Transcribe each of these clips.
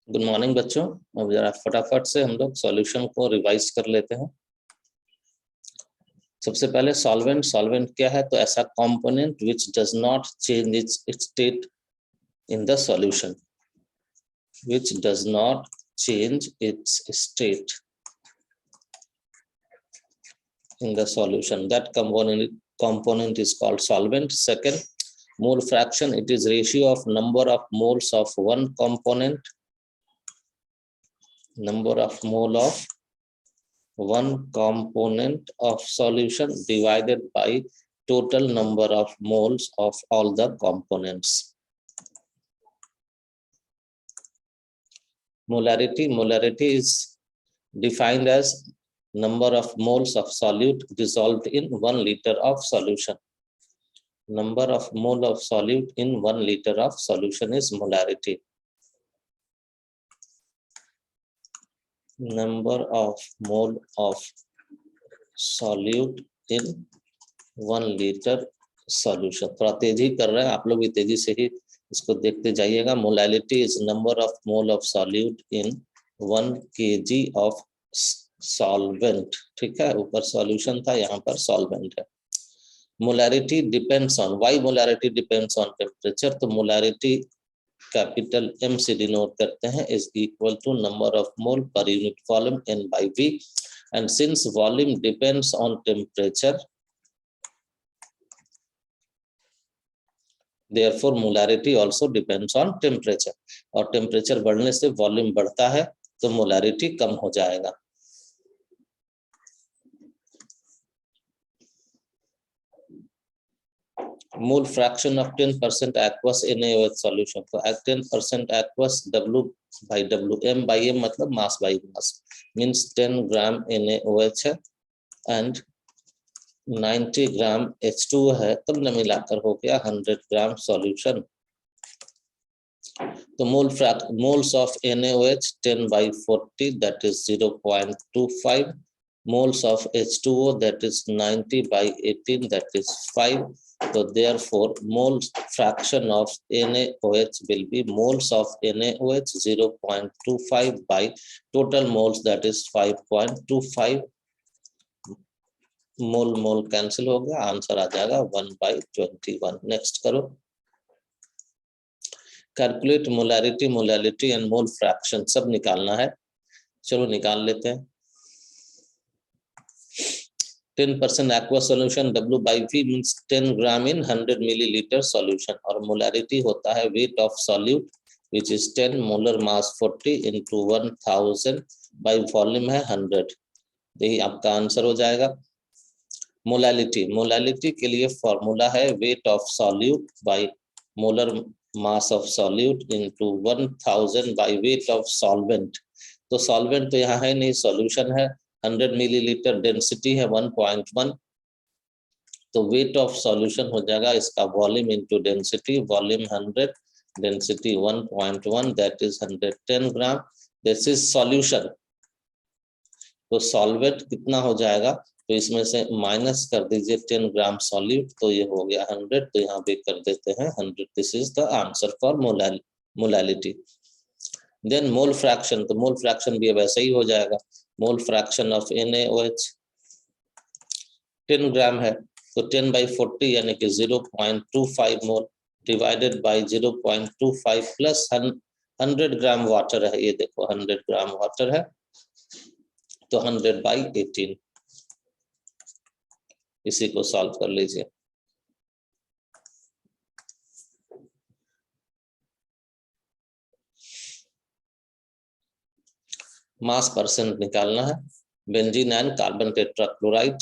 Good morning बच्चों। अब जरा फटाफट से हम लोग सॉल्यूशन को रिवाइज कर लेते हैं। सबसे पहले सॉल्वेंट। सॉल्वेंट क्या है? तो ऐसा component which does not change it's state in the solution, which does not change its state in the solution. That component is called solvent. Second, mole fraction. It is ratio of number of moles of one component, number of mole of one component of solution divided by total number of moles of all the components. Molarity. Molarity is defined as number of moles of solute dissolved in 1 liter of solution. Number of mole of solute in 1 liter of solution is molarity. Number of mole of solute in 1 liter solution. थोड़ा तेजी कर रहे हैं आप लोग भी, तेजी से ही इसको देखते जाइएगा। Molality is number of mole of solute in 1 kg of solvent. ठीक है, ऊपर सॉल्यूशन था, यहाँ पर सॉल्वेंट है। Molarity depends on, why molarity depends on temperature? तो मोलैरिटी कैपिटल M से डिनोट करते हैं, is equal to number of mole per unit volume N/V, and since volume depends on temperature, therefore molarity also depends on temperature, और temperature बढ़ने से volume बढ़ता है तो मोलारिटी कम हो जाएगा। Mole fraction of 10% aqueous NaOH solution. तो 10% aqueous W/M मतलब mass by mass, means 10 gram NaOH है एंड 90 ग्राम H2O है, तब न मिलाकर हो गया 100 ग्राम सॉल्यूशन। तो moles of NaOH 10/40 that is 0.25, moles of H2O that is 90/18 that is 5. So therefore mole fraction of NaOH will be moles of NaOH 0.25 by total moles that is 5.25. Mole mole cancel हो गया, answer आ जाएगा 1/21। Next करो। Calculate molarity, molality and mole fraction, सब निकालना है। चलो निकाल लेते हैं। 10% एक्वा सॉल्यूशन W/V मींस 10 ग्राम इन 100 मिलीलीटर सॉल्यूशन, और मोलैरिटी होता है weight of solute which is 10, molar mass 40 into 1000 by volume है 100। यही आपका आंसर हो जाएगा। मोलैलिटी, मोलैलिटी के लिए फॉर्मूला है weight of solute by molar mass of solute into 1000 by weight of solvent. तो सॉल्वेंट तो यहाँ है नहीं, सॉल्यूशन है, 100 मिलीलीटर, डेंसिटी है 1.1, तो वेट ऑफ सॉल्यूशन हो जाएगा इसका volume into density, volume 100, density 1.1 that is 110 gram. This is solution. तो सॉल्वेंट कितना हो जाएगा? तो इसमें से माइनस कर दीजिए 10 ग्राम सॉल्यूट, तो ये हो गया 100, तो यहाँ पे कर देते हैं 100। This is the answer for molality. Then mole fraction, तो मोल फ्रैक्शन भी वैसे ही हो जाएगा। Mole fraction of NaOH 10 gram है, तो 10/40 यानी कि 0.25 mole divided by 0.25 plus 100 gram water है। ये देखो 100 ग्राम वाटर है, तो 100/18। इसी को सॉल्व कर लीजिए। मास परसेंट निकालना है। Benzene and carbon tetrachloride,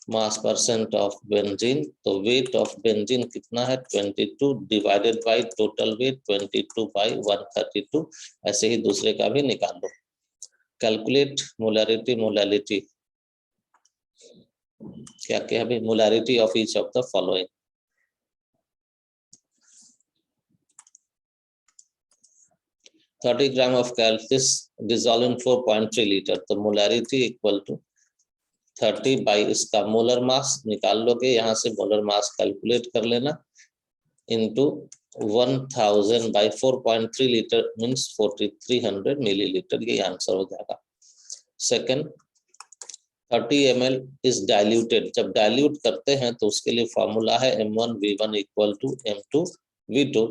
mass percent of benzene, तो वेट ऑफ बेंजीन कितना है 22 डिवाइडेड बाय टोटल वेट 22/132। ऐसे ही दूसरे का भी निकाल लो। कैलकुलेट मोलैरिटी, मोलैलिटी क्या क्या है? Molarity of each of the following. $30 gram of कैल्सिस डिसॉल्व इन 4.3 लीटर, तो मोलैरिटी इक्वल टू 30 बाई इसका मोलर मास निकाल लोगे, यहाँ से मोलर मास कैलकुलेट कर लेना, into 1000 by 4.3 litre means 4300 millilitre, ये आंसर हो जाएगा। Second, 30 ml is diluted. जब डाइल्यूट करते हैं तो उसके लिए फॉर्मूला है M1V1 इक्वल टू M2V2।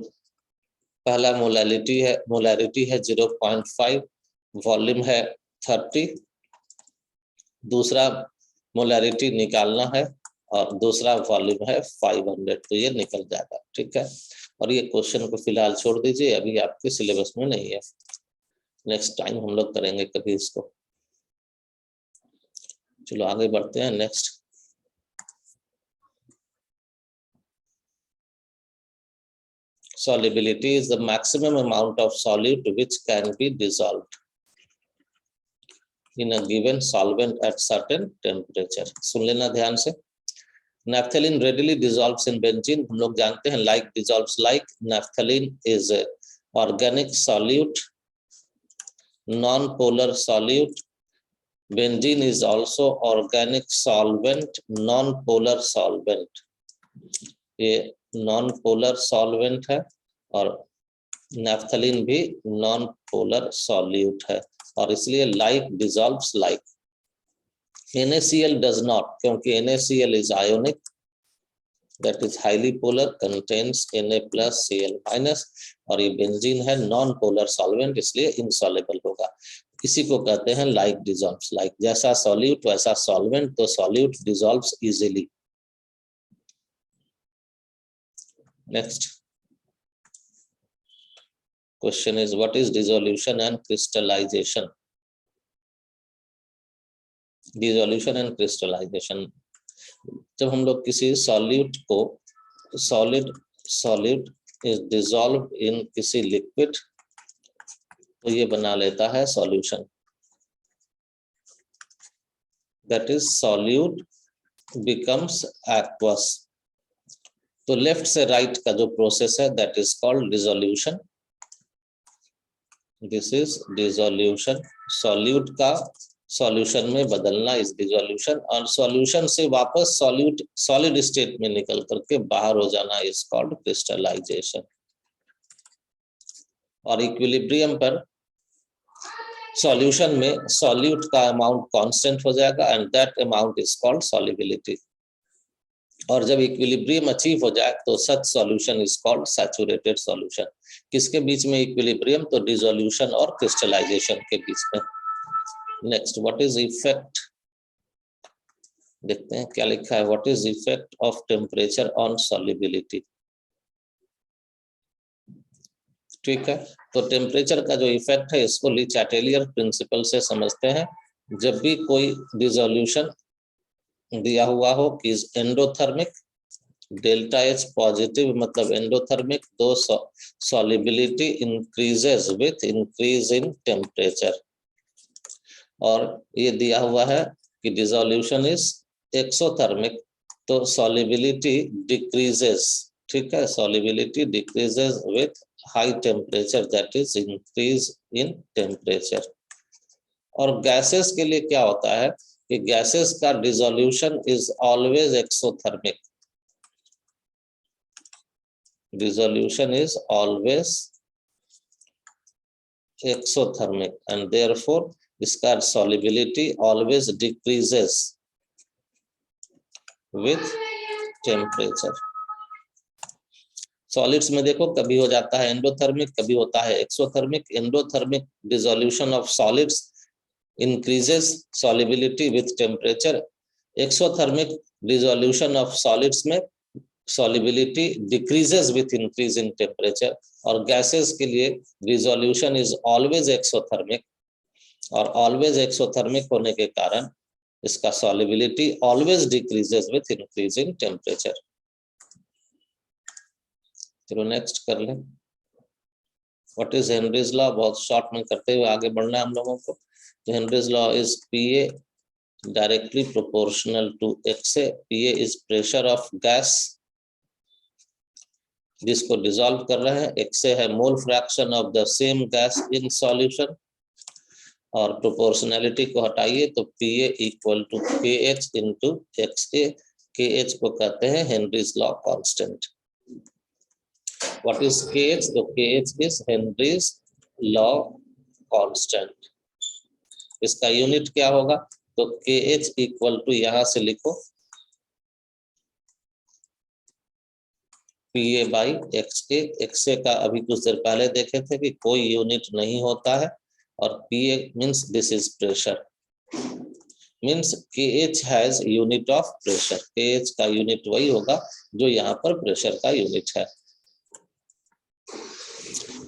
पहला मोलैरिटी है 0.5, वॉल्यूम है 30। दूसरा मोलैरिटी निकालना है और दूसरा वॉल्यूम है 500, तो ये निकल जाएगा। ठीक है, और ये क्वेश्चन को फिलहाल छोड़ दीजिए, अभी आपके सिलेबस में नहीं है, नेक्स्ट टाइम हम लोग करेंगे कभी इसको। चलो आगे बढ़ते हैं। Next, solubility is the maximum amount of solute which can be dissolved in a given solvent at certain temperature। सुन लेना ध्यान से। Naphthalene readily dissolves in benzene, हम लोग जानते हैं like dissolves like। Naphthalene is a organic solute, non-polar solute। Benzene is also organic solvent, non-polar solvent। ये non-polar solvent है और नैफ्थलीन भी non-polar solute है, और इसलिए like dissolves like। NaCl does not, क्योंकि NaCl is ionic, that is highly polar, contains Na plus Cl minus, और ये बेंजीन है non-polar solvent, इसलिए insoluble होगा। इसी को कहते हैं like dissolves like। जैसा solute वैसा solvent, तो solute dissolves easily। Next question is what is dissolution and crystallization? Dissolution and crystallization, जब हम लोग किसी सॉल्यूट को सॉलिड इज डिसॉल्व इन किसी लिक्विड, तो ये बना लेता है solution, that is solute becomes aqueous. तो लेफ्ट से राइट का जो प्रोसेस है that is called dissolution. This is dissolution, solute का सॉल्यूशन में बदलना इज डिसोल्यूशन, और सॉल्यूशन से वापस सॉलिड स्टेट में निकल करके बाहर हो जाना इज कॉल्ड क्रिस्टलाइजेशन। और इक्विलिब्रियम पर सॉल्यूशन में सॉल्यूट का अमाउंट कांस्टेंट हो जाएगा and that amount is called solubility. और जब इक्विलिब्रियम अचीव हो जाए तो such solution is called saturated solution. किसके बीच में इक्विलिब्रियम? तो डिसोल्यूशन और क्रिस्टलाइजेशन के बीच में। नेक्स्ट, व्हाट इज इफेक्ट, देखते हैं क्या लिखा है। What is effect of temperature on solubility? ठीक है, तो टेम्परेचर का जो इफेक्ट है इसको ली चैटेलियर प्रिंसिपल से समझते हैं। जब भी कोई डिसोल्यूशन दिया हुआ हो कि is endothermic, delta H positive मतलब एंडोथर्मिक, तो solubility increases with increase in temperature. और ये दिया हुआ है कि डिसोल्यूशन इज एक्सोथर्मिक, तो सॉल्युबिलिटी डिक्रीजेस। ठीक है, solubility decreases with high temperature, that is increase in temperature. और गैसेस के लिए क्या होता है कि गैसेस का dissolution is always exothermic, dissolution is always exothermic and therefore इसका solubility always decreases with temperature. Solids में देखो कभी हो जाता है एंडोथर्मिक, कभी होता है exothermic. Endothermic dissolution of solids increases solubility with temperature, exothermic dissolution of solids में solubility decreases with increase in temperature। और gases के लिए dissolution is always exothermic, और always exothermic होने के कारण इसका solubility always decreases with increase in temperature। चलो नेक्स्ट कर लें। What is Henry's law? बहुत शॉर्ट में करते हुए आगे बढ़ना है हम लोगों को। Henry's law is PA directly proportional to XA। PA is pressure of gas जिसको डिसॉल्व कर रहे हैं, XA है mole fraction of the same gas in solution. और प्रोपोर्शनैलिटी को हटाइए तो PA equal to KH into XA। KH को कहते हैं Henry's law constant. What is KH? तो KH is Henry's law constant. इसका यूनिट क्या होगा? तो KH इक्वल टू, यहां से लिखो PA बाई XA। XA का अभी कुछ देर पहले देखे थे कि कोई यूनिट नहीं होता है, और PA means this is pressure, means KH has unit of pressure. KH का यूनिट वही होगा जो यहाँ पर प्रेशर का यूनिट है।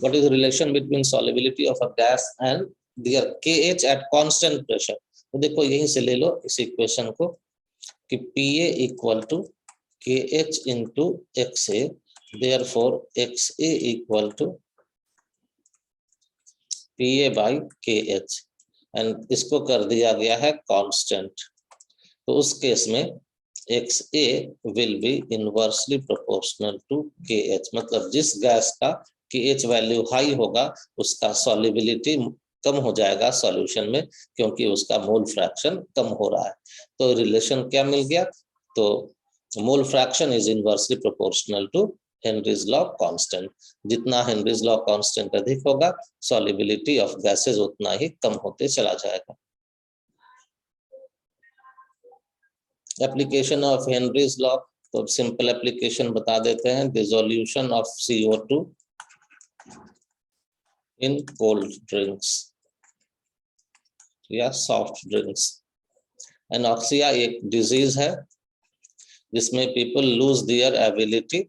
What is the relation between solubility of a gas and their KH at constant pressure? तो देखो यहीं से ले लो इस इक्वेशन को कि PA equal to KH into XA, therefore XA equal to PA by KH, and इसको कर दिया गया है कांस्टेंट। तो उस केस में XA will be inversely proportional to KH, मतलब जिस गैस का KH वैल्यू हाई होगा उसका सॉल्युबिलिटी कम हो जाएगा सॉल्यूशन में, क्योंकि उसका मोल फ्रैक्शन कम हो रहा है। तो रिलेशन क्या मिल गया? तो mole fraction is inversely proportional to Henry's law constant. जितना हेनरीज लॉ कांस्टेंट अधिक होगा, सॉल्युबिलिटी ऑफ गैसेस उतना ही कम होते चला जाएगा। एप्लीकेशन ऑफ हेनरीज लॉ, तो सिंपल एप्लीकेशन बता देते हैं। Dissolution of CO2 in cold drinks या सॉफ्ट ड्रिंक्स। एनॉक्सिया एक डिजीज है जिसमें people lose their ability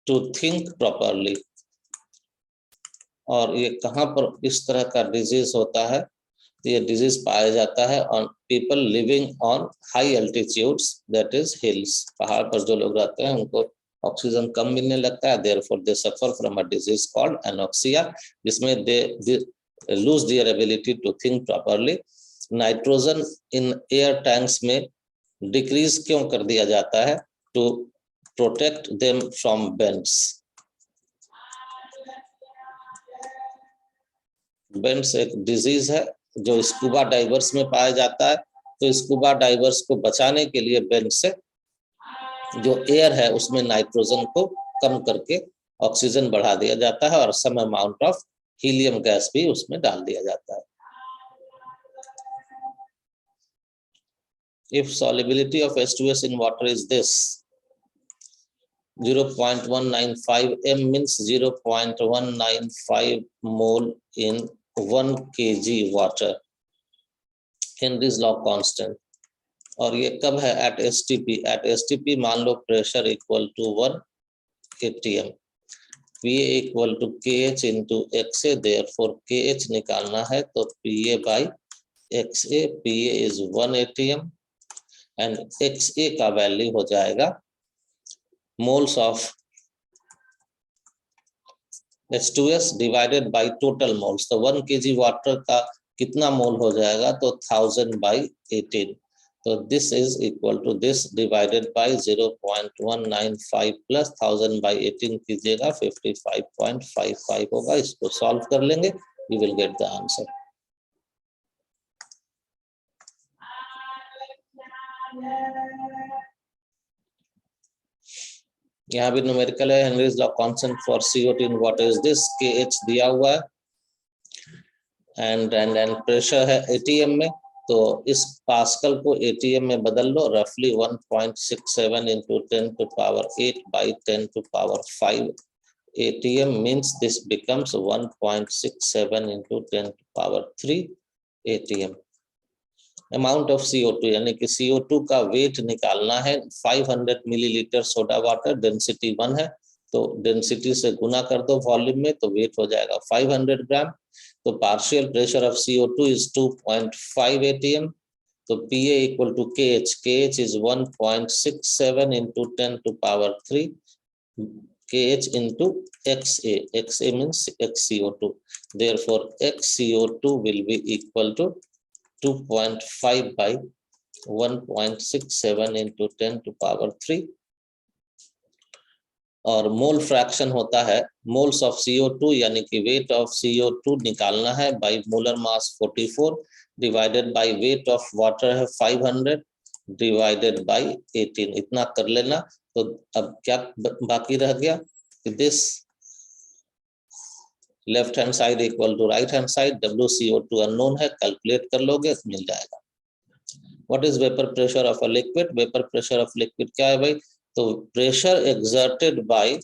to think properly. और ये कहाँ पर इस तरह का डिजीज होता है? ये डिजीज पाया जाता है on people living on high altitudes, that is hills. पहाड़ पर जो लोग रहते हैं उनको ऑक्सीजन कम मिलने लगता है, therefore they suffer from a disease called anoxia, जिसमें they lose their ability to think properly. Nitrogen in air tanks में डिक्रीज क्यों कर दिया जाता है? To protect them from bends. Bends एक डिजीज है जो स्कूबा डाइवर्स में पाया जाता है। तो स्कूबा डाइवर्स को बचाने के लिए बेंड से जो एयर है उसमें नाइट्रोजन को कम करके ऑक्सीजन बढ़ा दिया जाता है, और some amount of helium gas भी उसमें डाल दिया जाता है। If solubility of H2S in water is this 0.195 m means 0.195 mole in 1 kg water, Henry's law constant। और ये कब है? Eight STP। एट STP मान लो pressure equal to 1 atm, PA equal to KH into XA, therefore KH निकालना है तो PA by XA। PA is 1 atm and XA का वैल्यू हो जाएगा moles of H2S divided by total moles. तो 1 kg water का कितना मोल हो जाएगा? तो 1000 बाई 18। तो this is equal to this divided by 0.195 plus 1000 by 18 कीजिएगा, 55.55 होगा। इसको सॉल्व कर लेंगे, you will get the answer. यहाँ भी न्यूमेरिकल है। Henry's law constant for CO2 in water is this, KH दिया हुआ है एंड प्रेशर है ATM में। तो इस पास्कल को ATM में बदल लो, रफली 1.67 into 10 to power 8 by 10 to power 5 ATM means this becomes 1.67 into 10 to power 3 ATM। Amount of CO2 यानी कि CO2 का वेट निकालना है। 500 मिलीलीटर सोडा वाटर, डेंसिटी 1 है, तो डेंसिटी से गुना कर दो वॉल्यूम में, तो वेट हो जाएगा 500 ग्राम। तो partial pressure of CO2 is 2.5 atm। तो PA equal to KH, KH is 1.67 into 10 to power 3 KH into XA, XA means XCO2, therefore XCO2 will be equal to 2.5 by 1.67 into 10 to power 3। और mole fraction होता है moles of CO2 यानी कि weight of CO2 निकालना है by molar mass 44 divided by weight of water है 500 divided by 18, इतना कर लेना। तो अब क्या बाकी रह गया कि this left hand side equal to right hand side, WCO2 unknown है, कैलकुलेट कर लोगे तो मिल जाएगा। What is vapour pressure of a liquid? Vapour pressure of liquid क्या है भाई? तो pressure exerted by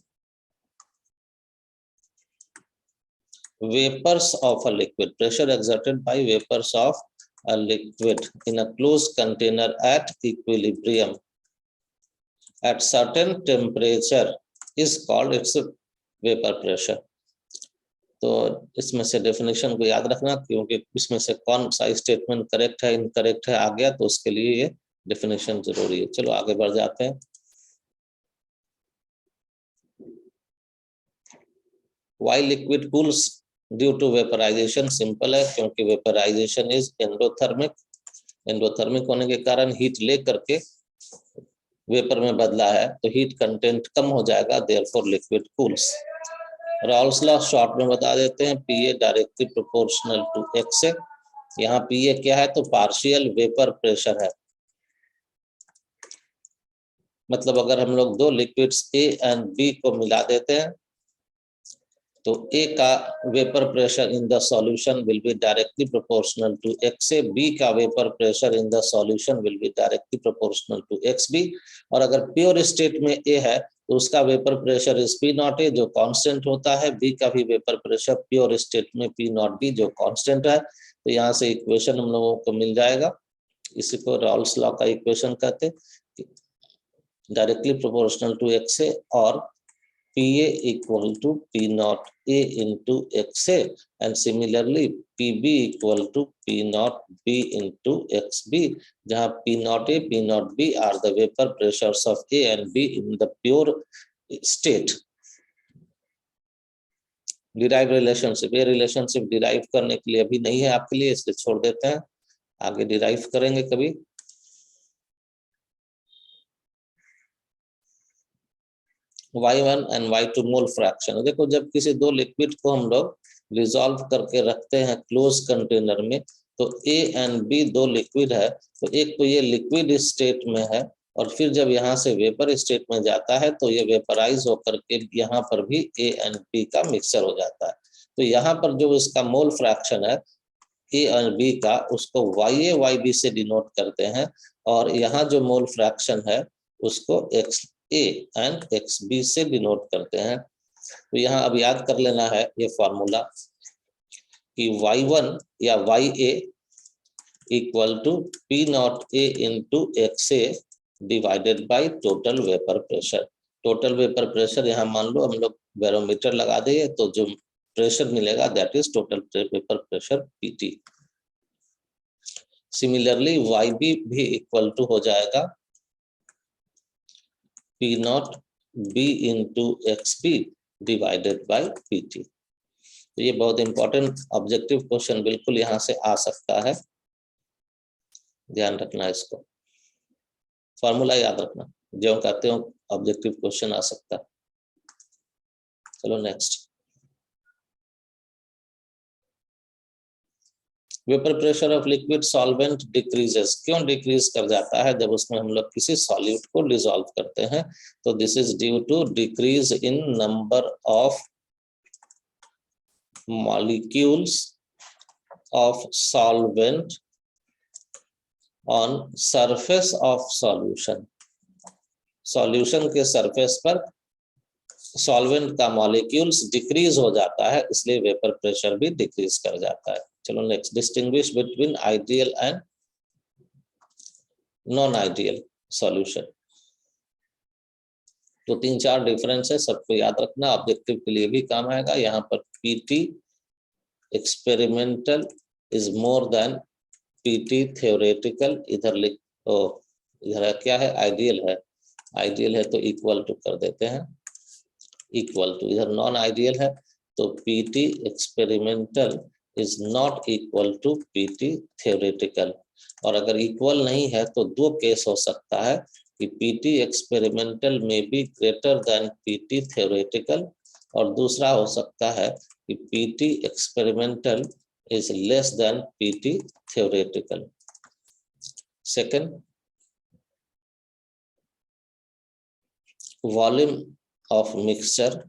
vapors of a liquid, pressure exerted by vapors of a liquid in a closed container at equilibrium at certain temperature is called its vapor pressure। तो इसमें से definition को याद रखना, क्योंकि इसमें से कौन सा स्टेटमेंट करेक्ट है इनकरेक्ट है आ गया तो उसके लिए ये डेफिनेशन जरूरी है। चलो आगे बढ़ जाते हैं। Why liquid cools due to vaporisation? Simple है, क्योंकि वेपराइजेशन इज एंडोथर्मिक। एंडोथर्मिक होने के कारण हीट ले करके वेपर में बदला है तो हीट कंटेंट कम हो जाएगा, therefore liquid cools. Rawls law short में बता देते हैं, पीए डायरेक्टली प्रोपोर्शनल टू एक्स है। यहाँ पीए क्या है? तो पार्शियल वेपर प्रेशर है। मतलब अगर हम लोग दो लिक्विड्स ए एंड बी को मिला देते हैं तो A का vapour pressure in the solution will be directly proportional to X A, B का vapour pressure in the solution will be directly proportional to X B. और अगर प्योर स्टेट में A है तो उसका vapour pressure is P naught A जो constant होता है, B का भी वेपर प्रेशर प्योर स्टेट में P नॉट बी जो कांस्टेंट है। तो यहाँ से इक्वेशन हम लोगों को मिल जाएगा, इसी को रॉल्स लॉ का इक्वेशन कहते हैं, directly proportional to X A और PA equal to P naught A into XA and similarly PB equal to P naught B into XB, जहाँ P naught A, P naught B are the vapor pressures of A and B in the pure state। Derive relationship, ये relationship derive करने के लिए अभी नहीं है आपके लिए, इसलिए छोड़ देते हैं, आगे डिराइव करेंगे कभी। y1 and y2 mole fraction. देखो जब किसी दो लिक्विड को हम लोग रिजॉल्व करके रखते हैं क्लोज कंटेनर में, तो A एंड B दो लिक्विड है, तो एक तो ये लिक्विड स्टेट में है और फिर जब यहाँ से वेपर स्टेट में जाता है तो ये वेपराइज होकर के यहाँ पर भी A एंड B का मिक्सचर हो जाता है। तो यहाँ पर जो इसका मोल फ्रैक्शन है A और B का, उसको YA YB से डिनोट करते हैं, और यहाँ जो मोल फ्रैक्शन है उसको XA एंड XB से डिनोट करते हैं। तो यहाँ अब याद कर लेना है ये फॉर्मूला कि Y1 या YA equal to P not A into XA divided by total vapour pressure. Total vapour pressure यहाँ मान लो हम लोग बैरोमीटर लगा देंगे तो जो प्रेशर मिलेगा that is total vapour pressure PT। Similarly YB भी इक्वल टू हो जाएगा P not B into XB divided by PT। तो ये बहुत इंपॉर्टेंट ऑब्जेक्टिव क्वेश्चन बिल्कुल यहाँ से आ सकता है, ध्यान रखना इसको, फॉर्मूला याद रखना, जो कहते हो ऑब्जेक्टिव क्वेश्चन आ सकता है। चलो next, vapour pressure of liquid solvent decreases. क्यों डिक्रीज कर जाता है? जब उसमें हम लोग किसी सॉल्यूट को डिसॉल्व करते हैं तो this is due to decrease in number of molecules of solvent on surface of solution. Solution के सरफेस पर सॉल्वेंट का मॉलिक्यूल्स डिक्रीज हो जाता है, इसलिए वेपर प्रेशर भी डिक्रीज कर जाता है। चलो next, distinguish between ideal and non ideal solution. तो 3-4 डिफरेंस है, सबको याद रखना, ऑब्जेक्टिव के लिए भी काम आएगा। यहाँ पर PT experimental is more than PT theoretical. इधर लिख, इधर क्या है? आइडियल है, आइडियल है तो इक्वल टू कर देते हैं, इक्वल टू। इधर नॉन आइडियल है तो PT experimental is not equal to PT theoretical. और अगर इक्वल नहीं है तो दो केस हो सकता है कि PT एक्सपेरिमेंटल में be greater than PT theoretical, और दूसरा हो सकता है कि PT experimental is less than PT theoretical। Second, volume of mixture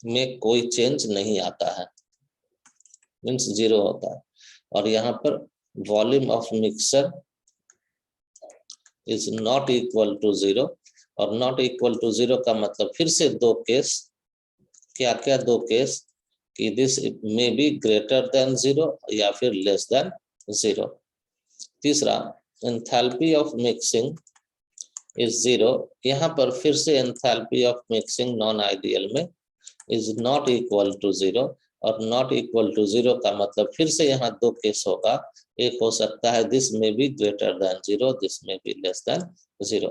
में कोई चेंज नहीं आता है, मीन्स 0 होता है। और यहाँ पर volume of mixture is not equal to 0, और नॉट इक्वल टू 0 का मतलब फिर से दो केस, क्या क्या दो केस, कि this may be greater than 0 या फिर लेस देन 0। तीसरा, एंथैल्पी ऑफ मिक्सिंग इज 0, यहाँ पर फिर से enthalpy of mixing non ideal में इज नॉट इक्वल टू 0, और नॉट इक्वल टू 0 का मतलब फिर से यहाँ दो केस होगा। एक हो सकता है दिस में बी ग्रेटर देन 0, दिस में बी लेस देन 0।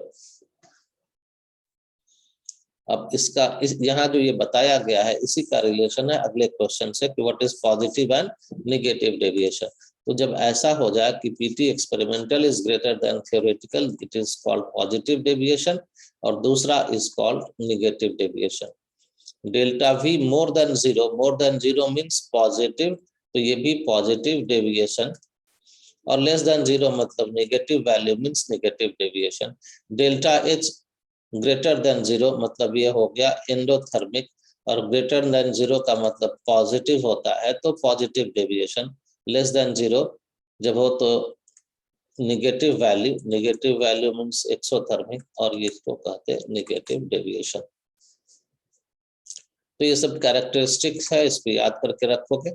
अब इसका यहाँ जो ये बताया गया है इसी का रिलेशन है अगले क्वेश्चन से कि what is positive and negative deviation. तो जब ऐसा हो जाए कि PT experimental is greater than theoretical, it is called positive deviation, और दूसरा is called negative deviation. Delta V more than 0 means positive, तो ये भी पॉजिटिव डेविएशन, और लेस देन 0 मतलब नेगेटिव value means negative deviation. Delta H greater than 0 मतलब ये हो गया एंडोथर्मिक, और ग्रेटर देन 0 का मतलब पॉजिटिव होता है तो पॉजिटिव डेविएशन। लेस देन 0 जब हो तो नेगेटिव वैल्यू मीन्स एक्सोथर्मिक, और ये इसको कहते हैं नेगेटिव डेविएशन। तो ये सब कैरेक्टरिस्टिक्स है, इसको याद करके रखोगे।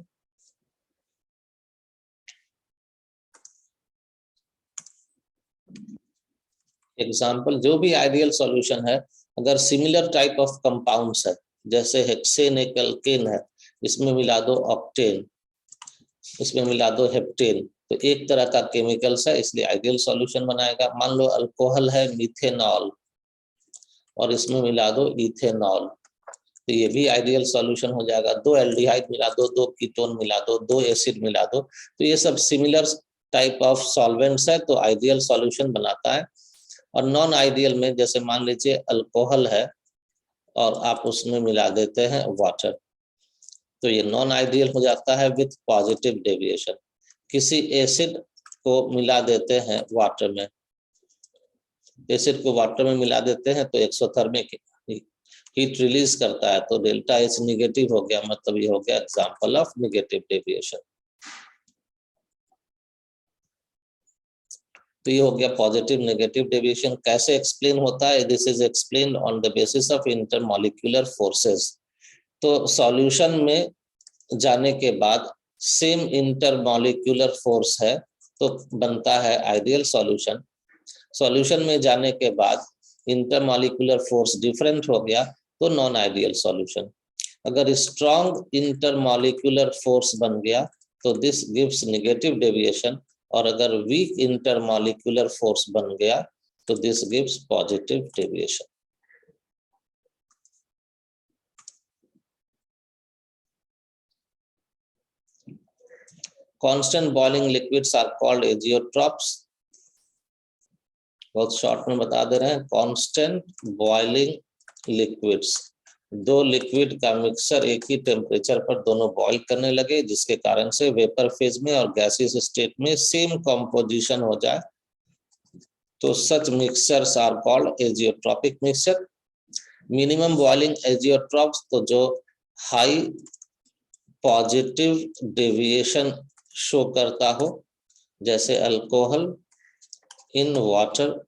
एग्जाम्पल, जो भी आइडियल सॉल्यूशन है, अगर सिमिलर टाइप ऑफ कंपाउंड्स है, जैसे हेक्सेन एक अल्केन है, इसमें मिला दो ऑक्टेन, इसमें मिला दो हेप्टेन, तो एक तरह का केमिकल्स है इसलिए आइडियल सॉल्यूशन बनाएगा। मान लो अल्कोहल है मिथेनॉल, और इसमें मिला दो इथेनॉल, तो ये भी आइडियल सॉल्यूशन हो जाएगा। दो एल्डिहाइड मिला दो, दो कीटोन मिला दो, दो एसिड मिला दो, तो ये सब सिमिलर टाइप ऑफ सॉल्वेंट्स है तो आइडियल सॉल्यूशन बनाता है। और नॉन आइडियल में जैसे मान लीजिए अल्कोहल है और आप उसमें मिला देते हैं वाटर, तो ये नॉन आइडियल हो जाता है विथ पॉजिटिव डेविएशन। किसी एसिड को मिला देते हैं वाटर में, एसिड को वाटर में मिला देते हैं तो एक्सोथर्मिक हीट रिलीज करता है, तो डेल्टा एच निगेटिव हो गया, मतलब ये हो गया एग्जांपल ऑफ नेगेटिव डेविएशन। तो ये हो गया पॉजिटिव नेगेटिव डेविएशन। कैसे एक्सप्लेन होता है? This is explained on the basis of intermolecular forces. तो सॉल्यूशन में जाने के बाद सेम इंटरमॉलिक्यूलर फोर्स है तो बनता है आइडियल सॉल्यूशन। सॉल्यूशन में जाने के बाद इंटरमॉलिक्यूलर फोर्स डिफरेंट हो गया तो नॉन आइडियल सॉल्यूशन। अगर स्ट्रॉन्ग इंटरमॉलिक्यूलर फोर्स बन गया तो दिस गिव्स नेगेटिव डेविएशन, और अगर वीक इंटरमॉलिक्यूलर फोर्स बन गया तो this gives positive deviation. Constant boiling liquids are called azeotropes. बहुत शॉर्ट में बता दे रहे हैं, कांस्टेंट बॉइलिंग लिक्विड्स, दो लिक्विड का मिक्सचर एक ही टेम्परेचर पर दोनों बॉईल करने लगे, जिसके कारण से वेपर फेज में और गैसियस स्टेट में सेम कंपोजिशन हो जाए, तो such mixtures are called azeotropic mixture. Minimum boiling azeotropes, तो जो हाई पॉजिटिव डेविएशन शो करता हो, जैसे अल्कोहल इन वाटर,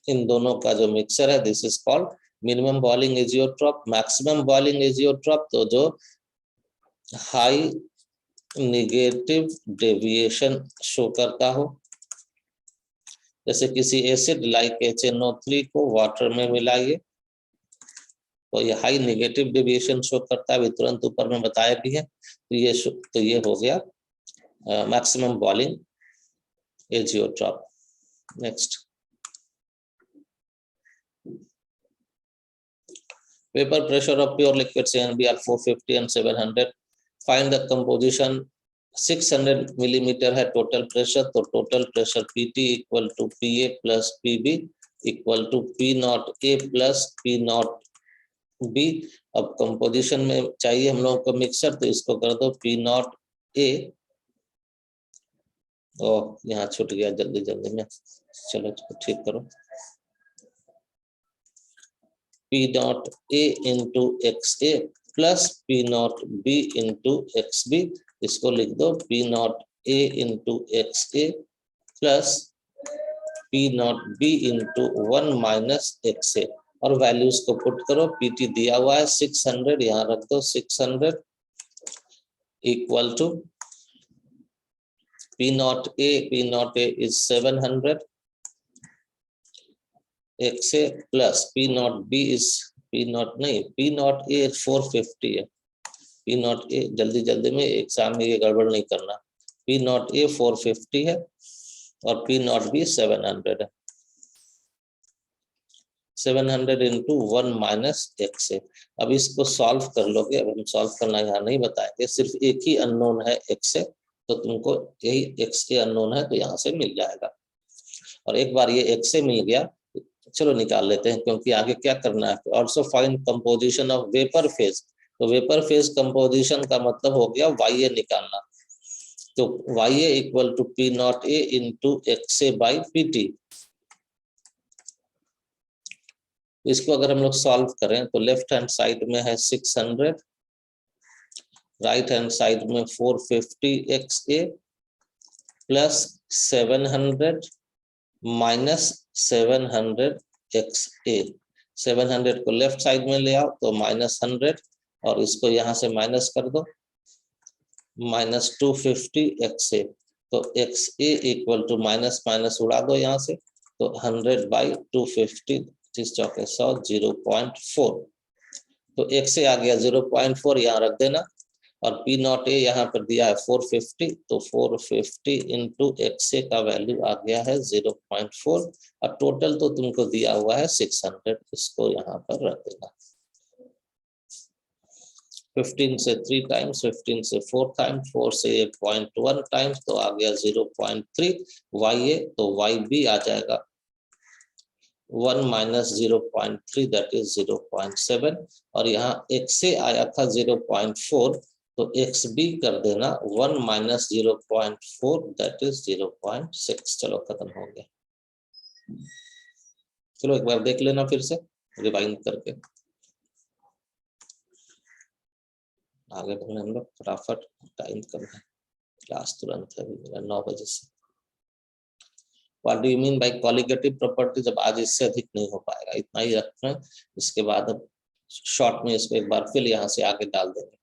इन दोनों का जो मिक्सचर है, this is called minimum boiling azeotrope. Maximum boiling azeotrope, तो जो हाई नेगेटिव डेविएशन शो करता हो, जैसे किसी एसिड लाइक HNO3 को वाटर में मिलाइए तो ये हाई नेगेटिव डेविएशन शो करता है, तुरंत ऊपर में बताया भी है। तो ये हो गया maximum boiling azeotrope. Next, vapor pressure of pure liquid CNB are 450 and 700. Find the composition। 600 millimetre है टोटल प्रेशर, तो total pressure PT equal to PA plus PB equal to P0A plus P0B। अब composition में चाहिए हम लोगों को mixer, तो इसको कर दो P0A। ओ यहाँ छूट गया जल्दी जल्दी में, चलो ठीक करो। P not A into x A plus P not B into x B, इसको लिख दो P not A into x A plus P not B into 1 minus x A, और वैल्यूज को पुट करो। PT दिया हुआ है 600, यहाँ रख दो 600 equal to P not A is 700 x A plus P not B is P not A 450 है। P नॉट A जल्दी जल्दी में एग्जाम में ये गड़बड़ नहीं करना। P नॉट A 450 है और P नॉट B 700 है। 700 इंटू 1 माइनस एक्स ए। अब इसको सॉल्व कर लोगे, अब हम सॉल्व करना यहाँ नहीं बताएंगे, सिर्फ एक ही अननोन है एक्स ए, तो तुमको यही एक्स ए अननोन है तो यहाँ से मिल जाएगा। और एक बार ये एक्स ए मिल गया, चलो निकाल लेते हैं, क्योंकि आगे क्या करना है। Also find composition of vapour phase, तो वेपर फेज कंपोजिशन का मतलब हो गया वाई ए निकालना। तो y a equal to p not a into x a by p t. इसको अगर हम लोग सॉल्व करें तो लेफ्ट हैंड साइड में है 600, राइट हैंड साइड में 450 एक्स ए प्लस 700 माइनस 700 एक्स ए। 700 को लेफ्ट साइड में ले आओ तो माइनस 100, और इसको यहाँ से माइनस कर दो, माइनस 250 एक्स ए। तो x a equal to minus minus उड़ा दो यहाँ से, तो 100 बाई 250 चौके 100 0.4। तो एक्स ए आ गया 0.4, यहाँ रख देना। और पी नॉट ए यहाँ पर दिया है 450, तो 450 इंटू एक्स ए का वैल्यू आ गया है 0.4, और टोटल तो तुमको दिया हुआ है 600, इसको यहाँ पर रख देना। 15 से 3 टाइम्स, 15 से 4 टाइम्स, 4 से 0.1 टाइम्स, तो आ गया 0.3 वाई ए। तो वाई बी आ जाएगा 1 माइनस 0.3 दैट इज 0.7, और यहाँ एक्स ए आया था 0.4, तो एक्स बी कर देना 1 माइनस 0.4 दैट इज 0.6। चलो खत्म हो गया। चलो एक बार देख लेना फिर से रिवाइंड करके, आगे बढ़ने हम लोग फटाफट, टाइम कम है, क्लास तुरंत है मेरा 9 बजे से। What do you mean by qualitative property? जब आज इससे अधिक नहीं हो पाएगा, इतना ही रखना है। इसके बाद अब शॉर्ट में इसको एक बार फिर यहाँ से आगे डाल देंगे।